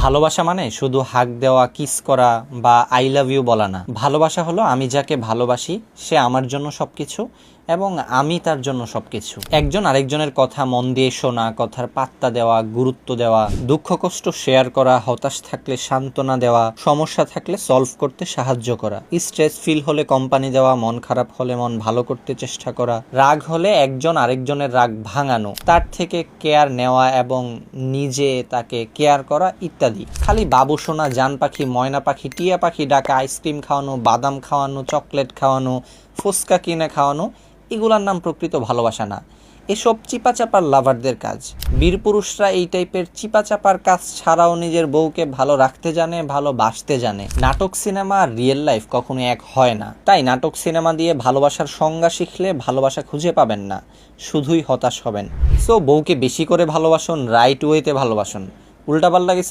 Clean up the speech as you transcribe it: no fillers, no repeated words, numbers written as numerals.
ভালোবাসা মানে শুধু হাক দেওয়া, কিস করা বা আই লাভ ইউ বলা না। ভালোবাসা হলো আমি যাকে ভালোবাসি সে আমার জন্য সবকিছু এবং আমি তার জন্য সবকিছু। একজন আরেকজনের কথা মন দিয়ে শোনা, কথার পাত্তা দেওয়া, গুরুত্ব দেওয়া, দুঃখ কষ্ট শেয়ার করা, হতাশ থাকলে সান্ত্বনা দেওয়া, সমস্যা থাকলে সলভ করতে সাহায্য করা, স্ট্রেস ফিল হলে কোম্পানি দেওয়া, মন খারাপ হলে মন ভালো করতে চেষ্টা করা, রাগ হলে একজন আরেকজনের রাগ ভাঙানো, তার থেকে কেয়ার নেওয়া এবং নিজে তাকে কেয়ার করা ইত্যাদি। খালি বাবু সোনা, জান পাখি, ময়না পাখি, টিয়া পাখি ডাকা, আইসক্রিম খাওয়ানো, বাদাম খাওয়ানো, চকলেট খাওয়ানো, ফুচকা কিনে খাওয়ানো, এগুলার নাম প্রকৃত ভালোবাসা না। এসব চিপাচাপার লাভারদের কাজ। বীরপুরুষরা এই টাইপের চিপাচাপার কাজ ছাড়াও নিজের বউকে ভালো রাখতে জানে, ভালোবাসতে জানে। নাটক সিনেমা আর রিয়েল লাইফ কখনো এক হয় না। তাই নাটক সিনেমা দিয়ে ভালোবাসার সংজ্ঞা শিখলে ভালোবাসা খুঁজে পাবেন না, শুধুই হতাশ হবেন। সো বউকে বেশি করে ভালোবাসুন, রাইট ওয়েতে ভালোবাসুন। উল্টাপাল্টা কিছু